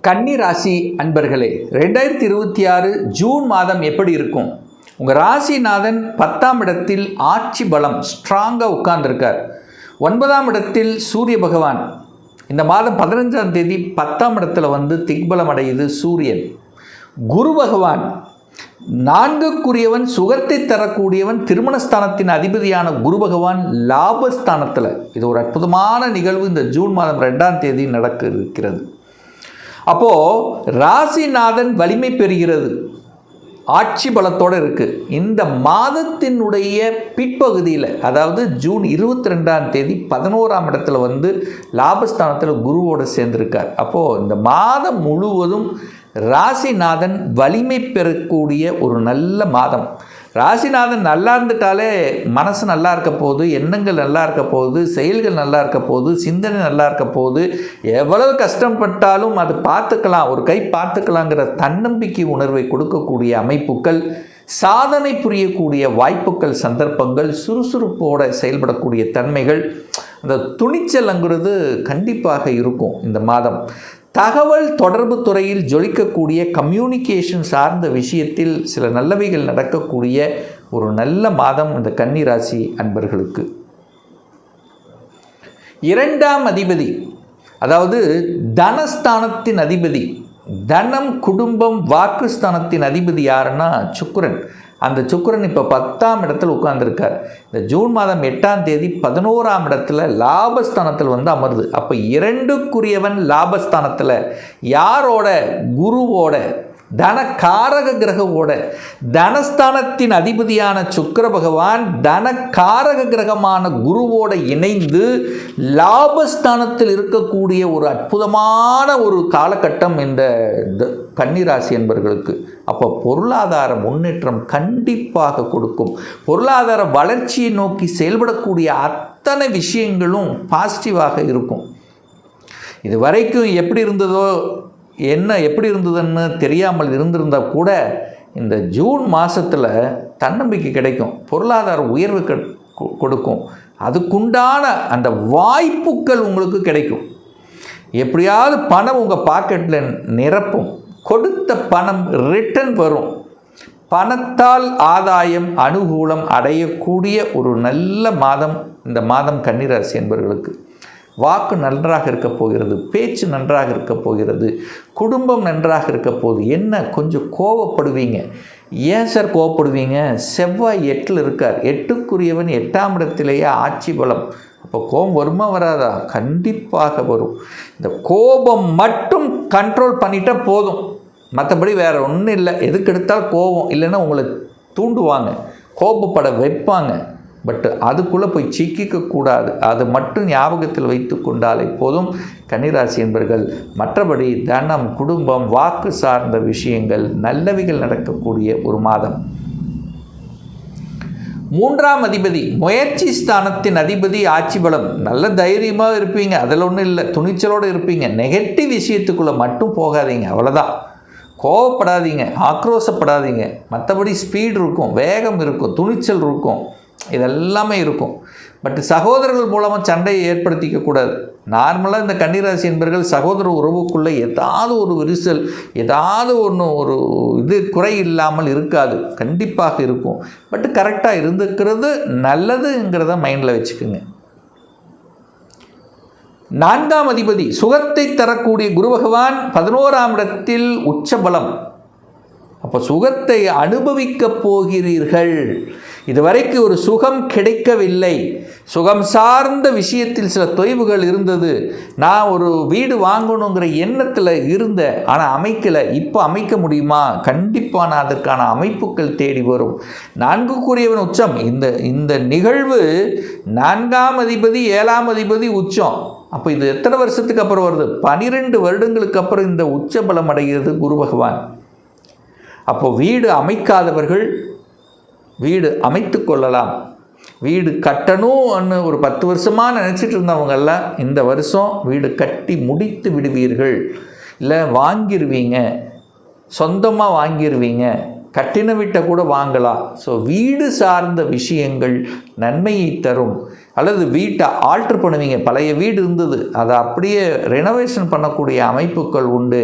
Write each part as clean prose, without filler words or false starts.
கன்னி ராசி அன்பர்களே, 2026 ஜூன் மாதம் எப்படி இருக்கும்? உங்கள் ராசிநாதன் 10ஆம் இடத்தில் ஆட்சி பலம் ஸ்ட்ராங்காக உட்கார்ந்துருக்கார். 9ஆம் இடத்தில் சூரிய பகவான் இந்த மாதம் 15ஆம் தேதி 10ஆம் இடத்துல திக்பலம் அடையுது சூரியன். குரு பகவான் 4க்குரியவன், சுகத்தை தரக்கூடியவன், திருமணஸ்தானத்தின் அதிபதியான குரு பகவான் லாபஸ்தானத்தில். இது ஒரு அற்புதமான நிகழ்வு இந்த ஜூன் மாதம் 2ஆம் தேதி நடக்க இருக்கிறது. அப்போது ராசிநாதன் வலிமை பெறுகிறது, ஆட்சி பலத்தோடு இருக்குது. இந்த மாதத்தினுடைய பிற்பகுதியில், அதாவது ஜூன் 22ஆம் தேதி 11ஆம் இடத்துல லாபஸ்தானத்தில் குருவோடு சேர்ந்திருக்கார். அப்போது இந்த மாதம் முழுவதும் ராசிநாதன் வலிமை பெறக்கூடிய ஒரு நல்ல மாதம். ராசிநாதன் நல்லா இருந்துட்டாலே மனசு நல்லா இருக்க போகுது, எண்ணங்கள் நல்லா இருக்க போகுது, செயல்கள் நல்லா இருக்க போகுது, சிந்தனை நல்லா இருக்க போகுது. எவ்வளவு கஷ்டப்பட்டாலும் அது பார்த்துக்கலாம், ஒரு கை பார்த்துக்கலாங்கிற தன்னம்பிக்கை உணர்வை கொடுக்கக்கூடிய அமைப்புகள், சாதனை புரியக்கூடிய வாய்ப்புகள், சந்தர்ப்பங்கள், சுறுசுறுப்போடு செயல்படக்கூடிய தன்மைகள், அந்த துணிச்சல்ங்கிறது கண்டிப்பாக இருக்கும் இந்த மாதம். தகவல் தொடர்பு துறையில் ஜொலிக்கக்கூடிய கம்யூனிகேஷன் சார்ந்த விஷயத்தில் சில நல்லவைகள் நடக்கக்கூடிய ஒரு நல்ல மாதம் இந்த கன்னி ராசி அன்பர்களுக்கு. 2ஆம் அதிபதி, அதாவது தனஸ்தானத்தின் அதிபதி, தனம், குடும்பம், வாக்குஸ்தானத்தின் அதிபதி யாருன்னா சுக்கிரன். அந்த சுக்கிரன் இப்போ 10ஆம் இடத்தில் உட்கார்ந்துருக்கார். இந்த ஜூன் மாதம் 8ஆம் தேதி 11ஆம் இடத்துல லாபஸ்தானத்தில் அமருது. அப்போ 2க்குரியவன் லாபஸ்தானத்தில் யாரோட? குருவோட, தனக்காரக கிரகவோட. தனஸ்தானத்தின் அதிபதியான சுக்கிர பகவான் தனக்காரக கிரகமான குருவோட இணைந்து லாபஸ்தானத்தில் இருக்கக்கூடிய ஒரு அற்புதமான ஒரு காலகட்டம் இந்த கன்னிராசி என்பவர்களுக்கு. அப்போ பொருளாதார முன்னேற்றம் கண்டிப்பாக கொடுக்கும். பொருளாதார வளர்ச்சியை நோக்கி செயல்படக்கூடிய அத்தனை விஷயங்களும் பாசிட்டிவாக இருக்கும். இது வரைக்கும் எப்படி இருந்ததோ, எப்படி இருந்ததுன்னு தெரியாமல் இருந்திருந்தால் கூட இந்த ஜூன் மாதத்தில் தன்னம்பிக்கை கிடைக்கும், பொருளாதார உயர்வு கொடுக்கும். அதுக்குண்டான அந்த வாய்ப்புகள் உங்களுக்கு கிடைக்கும். எப்படியாவது பணம் உங்கள் பாக்கெட்டில் நிரப்பும், கொடுத்த பணம் ரிட்டர்ன் வரும். பணத்தால் ஆதாயம், அனுகூலம் அடையக்கூடிய ஒரு நல்ல மாதம் இந்த மாதம் கன்னிராசி என்பவர்களுக்கு. வாக்கு நன்றாக இருக்க போகிறது, பேச்சு நன்றாக இருக்க போகிறது, குடும்பம் நன்றாக இருக்க போகுது. என்ன கொஞ்சம் கோவப்படுவீங்க. ஏன் சார் கோவப்படுவீங்க? செவ்வாய் 8ல் இருக்கார். 8க்குரியவன் 8ஆம் இடத்திலேயே ஆட்சி பலம். அப்போ கோபம் வருமா வராதா? கண்டிப்பாக வரும். இந்த கோபம் மட்டும் கண்ட்ரோல் பண்ணிட்டால் போதும், மற்றபடி வேறு ஒன்றும் இல்லை. எதுக்கு எடுத்தாலும் கோபம் இல்லைன்னா உங்களை தூண்டுவாங்க, கோபப்பட வைப்பாங்க. பட் அதுக்குள்ளே போய் சிக்கிக்கக்கூடாது. அது மட்டும் ஞாபகத்தில் வைத்து கொண்டாலே போதும் கன்னிராசி என்பர்கள். மற்றபடி தனம், குடும்பம், வாக்கு சார்ந்த விஷயங்கள் நல்லவைகள் நடக்கக்கூடிய ஒரு மாதம். 3ஆம் அதிபதி, முயற்சி ஸ்தானத்தின் அதிபதி ஆட்சி பலம். நல்ல தைரியமாக இருப்பீங்க, அதில் ஒன்றும் இல்லை, துணிச்சலோடு இருப்பீங்க. நெகட்டிவ் விஷயத்துக்குள்ளே மட்டும் போகாதீங்க, அவ்வளோதான். கோவப்படாதீங்க, ஆக்ரோஷப்படாதீங்க. மற்றபடி ஸ்பீடு இருக்கும், வேகம் இருக்கும், துணிச்சல் இருக்கும், இதெல்லாமே இருக்கும். பட் சகோதரர்கள் மூலமாக சண்டையை ஏற்படுத்திக்கக்கூடாது. நார்மலாக இந்த கன்னிராசி என்பவர்கள் சகோதர உறவுக்குள்ளே ஏதாவது ஒரு விரிசல், ஏதாவது ஒரு குறை இல்லாமல் இருக்காது, கண்டிப்பாக இருக்கும். பட் கரெக்டாக இருந்துக்கிறது நல்லதுங்கிறத மைண்டில் வச்சுக்கோங்க. 4ஆம் அதிபதி, சுகத்தை தரக்கூடிய குரு பகவான் 11ஆம் இடத்தில் உச்சபலம். அப்போ சுகத்தை அனுபவிக்கப் போகிறீர்கள். இதுவரைக்கும் ஒரு சுகம் கிடைக்கவில்லை, சுகம் சார்ந்த விஷயத்தில் சில தொய்வுகள் இருந்தது. நான் ஒரு வீடு வாங்கணுங்கிற எண்ணத்தில் இருந்தேன், ஆனால் அமைக்கலை. இப்போ அமைக்க முடியுமா? கண்டிப்பாக நான் அதற்கான அமைப்புகள் தேடி வரும். 4க்குரியவன் உச்சம். இந்த நிகழ்வு 4ஆம் அதிபதி 7ஆம் அதிபதி உச்சம். அப்போ இது எத்தனை வருஷத்துக்கு அப்புறம் வருது? 12 வருடங்களுக்கு அப்புறம் இந்த உச்ச பலம் அடைகிறது குரு பகவான். அப்போ வீடு அமைக்காதவர்கள் வீடு அமைத்து கொள்ளலாம். வீடு கட்டணும்னு ஒரு 10 வருஷமாக நினச்சிட்டு இருந்தவங்கெல்லாம் இந்த வருஷம் வீடு கட்டி முடித்து விடுவீர்கள். இல்லை வாங்கிடுவீங்க, சொந்தமாக வாங்கிடுவீங்க, கட்டின வீட்டை கூட வாங்கலாம். ஸோ வீடு சார்ந்த விஷயங்கள் நன்மையை தரும். அல்லது வீட்டை ஆல்ட்ரு பண்ணுவீங்க. பழைய வீடு இருந்தது, அதை அப்படியே ரெனோவேஷன் பண்ணக்கூடிய அமைப்புகள் உண்டு.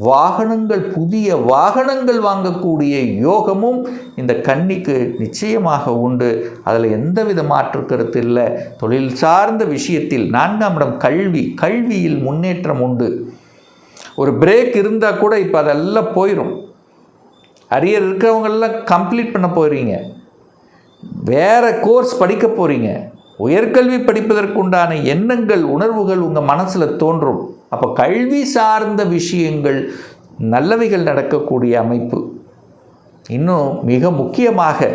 வாகனங்கள், புதிய வாகனங்கள் வாங்கக்கூடிய யோகமும் இந்த கன்னிக்கு நிச்சயமாக உண்டு. அதில் எந்தவித மாற்று கருத்து இல்லை. தொழில் சார்ந்த விஷயத்தில் 4ஆம் இடம் கல்வியில் முன்னேற்றம் உண்டு. ஒரு பிரேக் இருந்தால் கூட இப்போ அதெல்லாம் போயிடும். அரியர் இருக்கிறவங்களெல்லாம் கம்ப்ளீட் பண்ண போகிறீங்க, வேறு கோர்ஸ் படிக்க போகிறீங்க, உயர்கல்வி படிப்பதற்குண்டான எண்ணங்கள், உணர்வுகள் உங்கள் மனசில் தோன்றும். அப்போ கல்வி சார்ந்த விஷயங்கள் நல்லவைகள் நடக்கக்கூடிய அமைப்பு. இன்னும் மிக முக்கியமாக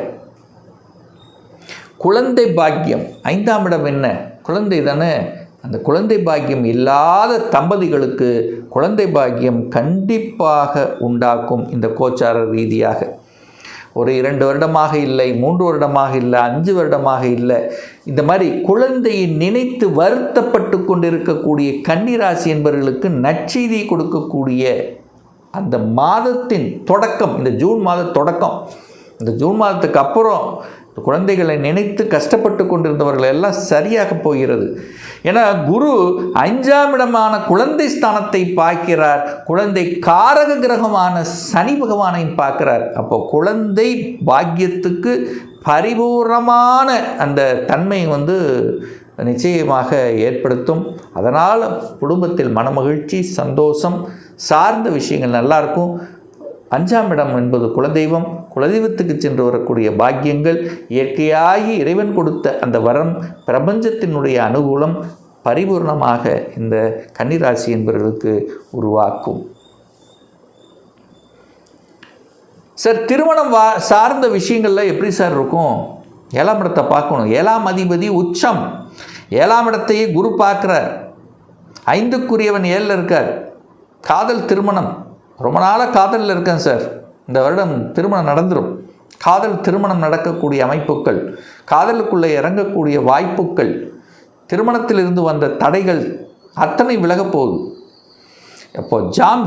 குழந்தை பாக்கியம். 5ஆம் இடம் என்ன? குழந்தை தானே. அந்த குழந்தை பாக்கியம் இல்லாத தம்பதிகளுக்கு குழந்தை பாக்கியம் கண்டிப்பாக உண்டாக்கும். இந்த கோச்சார ரீதியாக ஒரு 2 வருடமாக இல்லை, 3 வருடமாக இல்லை, 5 வருடமாக இல்லை, இந்த மாதிரி குழந்தையை நினைத்து வருத்தப்பட்டு கொண்டிருக்கக்கூடிய கன்னிராசி என்பவர்களுக்கு நற்செய்தி கொடுக்கக்கூடிய அந்த மாதத்தின் தொடக்கம், இந்த ஜூன் மாத தொடக்கம். இந்த ஜூன் மாதத்துக்கு அப்புறம் குழந்தைகளை நினைத்து கஷ்டப்பட்டு கொண்டிருந்தவர்கள் எல்லாம் சரியாக போகிறது. ஏன்னா குரு 5ஆம் இடமான குழந்தை ஸ்தானத்தை பார்க்கிறார், குழந்தை காரக கிரகமான சனி பகவானையும் பார்க்கிறார். அப்போ குழந்தை பாக்கியத்துக்கு பரிபூர்ணமான அந்த தன்மை நிச்சயமாக ஏற்படுத்தும். அதனால் குடும்பத்தில் மனமகிழ்ச்சி, சந்தோஷம் சார்ந்த விஷயங்கள் நல்லாயிருக்கும். 5ஆம் இடம் என்பது குலதெய்வம். குலதெய்வத்துக்கு சென்று வரக்கூடிய பாக்கியங்கள், இயற்கையாகி இறைவன் கொடுத்த அந்த வரம், பிரபஞ்சத்தினுடைய அனுகூலம் பரிபூர்ணமாக இந்த கன்னிராசி என்பவர்களுக்கு உருவாக்கும். சார், திருமணம் சார்ந்த விஷயங்கள்ல எப்படி சார் இருக்கும்? 7ஆம் இடத்தை பார்க்கணும். 7ஆம் அதிபதி உச்சம். 7ஆம் இடத்தையே குரு பார்க்குறார். 5க்குரியவன் 7ல் இருக்கார். காதல், திருமணம். ரொம்ப நாளாக காதலில் இருக்கேன் சார், இந்த வருடம் திருமணம் நடந்துடும். காதல் திருமணம் நடக்கக்கூடிய அமைப்புகள், காதலுக்குள்ளே இறங்கக்கூடிய வாய்ப்புகள், திருமணத்திலிருந்து வந்த தடைகள் அத்தனை விலகப் போகுது. அப்போ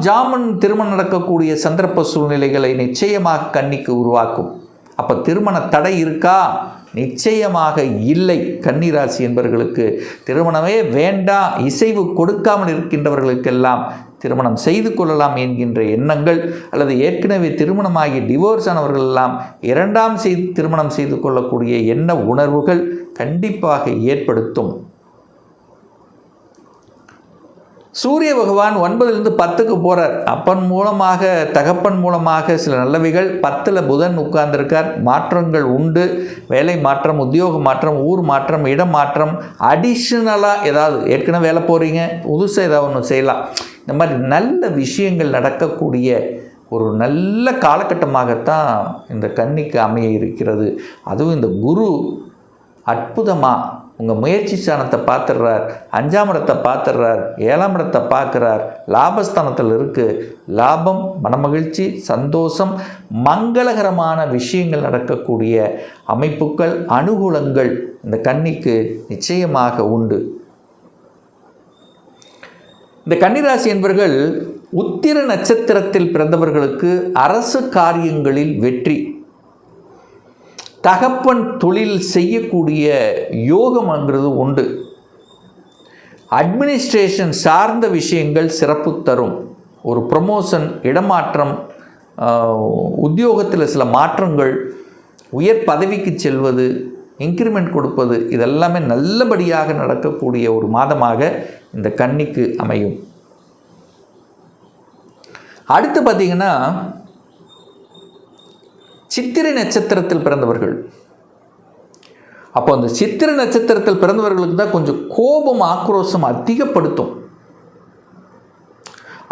ஜாமன் திருமணம் நடக்கக்கூடிய சந்தர்ப்ப சூழ்நிலைகளை நிச்சயமாக கன்னிக்கு உருவாக்கும். அப்போ திருமண தடை இருக்கா? நிச்சயமாக இல்லை. கன்னிராசி என்பவர்களுக்கு திருமணமே வேண்டாம், இசைவு கொடுக்காமல் இருக்கின்றவர்களுக்கெல்லாம் திருமணம் செய்து கொள்ளலாம் என்கின்ற எண்ணங்கள், அல்லது ஏற்கனவே திருமணமாகி டிவோர்ஸ் ஆனவர்கள் எல்லாம் 2ஆம் திருமணம் செய்து கொள்ளக்கூடிய எண்ண உணர்வுகள் கண்டிப்பாக ஏற்படுத்தும். சூரிய பகவான் 9லிருந்து 10க்கு போகிறார். அப்பன் மூலமாக, தகப்பன் மூலமாக சில நல்லவைகள். 10ல் புதன் உட்கார்ந்திருக்கார். மாற்றங்கள் உண்டு. வேலை மாற்றம், உத்தியோக மாற்றம், ஊர் மாற்றம், இடம் மாற்றம், அடிஷ்னலாக ஏதாவது, ஏற்கனவே வேலை போகிறீங்க, புதுசாக ஏதாவது ஒன்று செய்யலாம். இந்த மாதிரி நல்ல விஷயங்கள் நடக்கக்கூடிய ஒரு நல்ல காலகட்டமாகத்தான் இந்த கன்னிக்கு அமைய இருக்கிறது. அதுவும் இந்த குரு அற்புதமாக உங்கள் முயற்சி ஸ்தானத்தை பார்த்துடுறார், 5ஆம் இடத்தை பார்த்துடுறார், 7ஆம் இடத்தை பார்க்குறார், லாபஸ்தானத்தில் இருக்குது. லாபம், மனமகிழ்ச்சி, சந்தோஷம், மங்களகரமான விஷயங்கள் நடக்கக்கூடிய அமைப்புகள், அனுகூலங்கள் இந்த கன்னிக்கு நிச்சயமாக உண்டு. இந்த கன்னிராசி என்பவர்கள் உத்திர நட்சத்திரத்தில் பிறந்தவர்களுக்கு அரசு காரியங்களில் வெற்றி, தகப்பன் தொழில் செய்யக்கூடிய யோகம்ங்கிறது உண்டு. அட்மினிஸ்ட்ரேஷன் சார்ந்த விஷயங்கள் சிறப்பு தரும். ஒரு ப்ரமோஷன், இடமாற்றம், உத்தியோகத்தில் சில மாற்றங்கள், உயர் பதவிக்கு செல்வது, இன்க்ரிமெண்ட் கொடுப்பது, இதெல்லாமே நல்லபடியாக நடக்கக்கூடிய ஒரு மாதமாக இந்த கன்னிக்கு அமையும். அடுத்து பார்த்திங்கன்னா சித்திரை நட்சத்திரத்தில் பிறந்தவர்கள். அப்போ அந்த சித்திரை நட்சத்திரத்தில் பிறந்தவர்களுக்கு தான் கொஞ்சம் கோபம், ஆக்ரோஷம் அதிகப்படுத்தும்.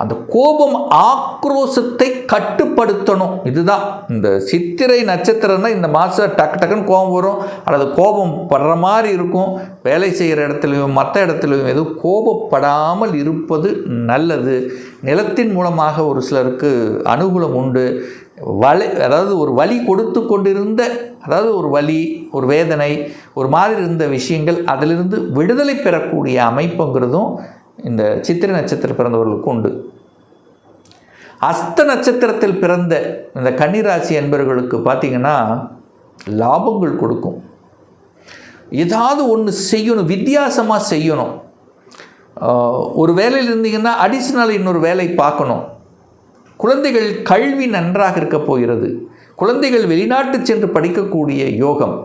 அந்த கோபம், ஆக்ரோஷத்தை கட்டுப்படுத்தணும். இதுதான் இந்த சித்திரை நட்சத்திரம்னா இந்த மாதம் டக்குன்னு கோபம் வரும், அல்லது கோபம் படுற மாதிரி இருக்கும். வேலை செய்கிற இடத்துலையும் மற்ற இடத்துலையும் எதுவும் கோபப்படாமல் இருப்பது நல்லது. நிலத்தின் மூலமாக ஒரு சிலருக்கு அனுகூலம் உண்டு. அதாவது ஒரு வலி கொடுத்து கொண்டிருந்த, அதாவது ஒரு வலி, ஒரு வேதனை, ஒரு மாதிரி இருந்த விஷயங்கள், அதிலிருந்து விடுதலை பெறக்கூடிய அமைப்புங்கிறதும் இந்த சித்திரை நட்சத்திரம் பிறந்தவர்களுக்கு உண்டு. அஸ்த நட்சத்திரத்தில் பிறந்த இந்த கன்னிராசி என்பவர்களுக்கு பார்த்திங்கன்னா லாபங்கள் கொடுக்கும். ஏதாவது ஒன்று செய்யணும், வித்தியாசமாக செய்யணும். ஒரு வேலையில் இருந்தீங்கன்னா அடிஷ்னல் இன்னொரு வேலை பார்க்கணும். குழந்தைகள் கல்வி நன்றாக இருக்க போகிறது. குழந்தைகள் வெளிநாட்டு சென்று படிக்கக்கூடிய யோகம்,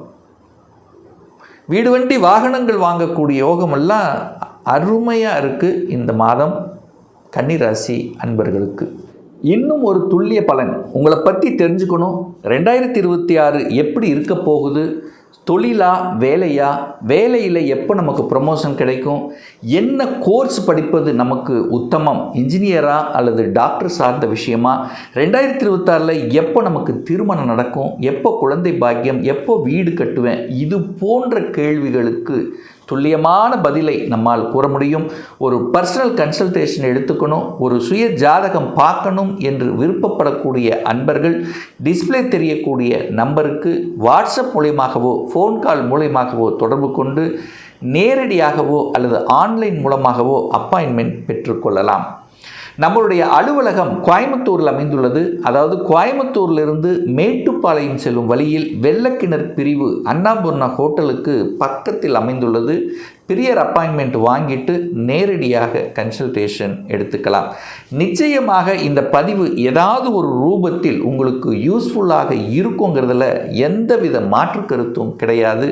வீடு வண்டி வாகனங்கள் வாங்கக்கூடிய யோகமெல்லாம் அருமையாக இருக்குது இந்த மாதம் கன்னிராசி அன்பர்களுக்கு. இன்னும் ஒரு துல்லிய பலன் உங்களை பற்றி தெரிஞ்சுக்கணும். 2026 எப்படி இருக்க போகுது, தொழிலா வேலையா, வேலையில் எப்போ நமக்கு ப்ரமோஷன் கிடைக்கும், என்ன கோர்ஸ் படிப்பது நமக்கு உத்தமம், இன்ஜினியரா அல்லது டாக்டர் சார்ந்த விஷயமா, 2026 எப்போ நமக்கு திருமணம் நடக்கும், எப்போ குழந்தை பாக்கியம், எப்போ வீடு கட்டுவேன், இது போன்ற கேள்விகளுக்கு துல்லியமான பதிலை நம்மால் கூற முடியும். ஒரு பர்சனல் கன்சல்டேஷன் எடுத்துக்கணும், ஒரு சுய ஜாதகம் பார்க்கணும் என்று விருப்பப்படக்கூடிய அன்பர்கள் டிஸ்பிளே தெரியக்கூடிய நம்பருக்கு வாட்ஸ்அப் மூலமாகவோ ஃபோன் கால் மூலமாகவோ தொடர்பு கொண்டு நேரடியாகவோ அல்லது ஆன்லைன் மூலமாகவோ அப்பாயின்மெண்ட் பெற்றுக்கொள்ளலாம். நம்மளுடைய அலுவலகம் கோயம்புத்தூரில் அமைந்துள்ளது. அதாவது கோயம்புத்தூரிலிருந்து மேட்டுப்பாளையம் செல்லும் வழியில் வெள்ளக்கிணர் பிரிவு அண்ணாபூர்ணா ஹோட்டலுக்கு பக்கத்தில் அமைந்துள்ளது. பிரியர் அப்பாயின்மெண்ட் வாங்கிட்டு நேரடியாக கன்சல்டேஷன் எடுத்துக்கலாம். நிச்சயமாக இந்த பதிவு ஏதாவது ஒரு ரூபத்தில் உங்களுக்கு யூஸ்ஃபுல்லாக இருக்குங்கிறதுல எந்தவித மாற்று கருத்தும் கிடையாது.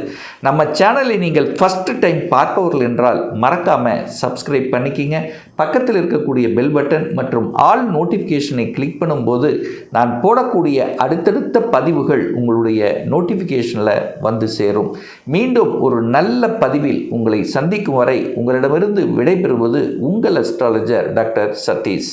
நம்ம சேனலை நீங்கள் ஃபஸ்ட்டு டைம் பார்ப்பவர்கள் என்றால் மறக்காமல் சப்ஸ்கிரைப் பண்ணிக்கிங்க. பக்கத்தில் இருக்கக்கூடிய பெல் பட்டன் மற்றும் ஆல் நோட்டிஃபிகேஷனை கிளிக் பண்ணும்போது நான் போடக்கூடிய அடுத்தடுத்த பதிவுகள் உங்களுடைய நோட்டிஃபிகேஷனில் வந்து சேரும். மீண்டும் ஒரு நல்ல பதிவில் உங்களை சந்திக்கும் வரை உங்களிடமிருந்து விடைபெறுவது உங்கள் அஸ்ட்ராலஜர் டாக்டர் சதீஷ்.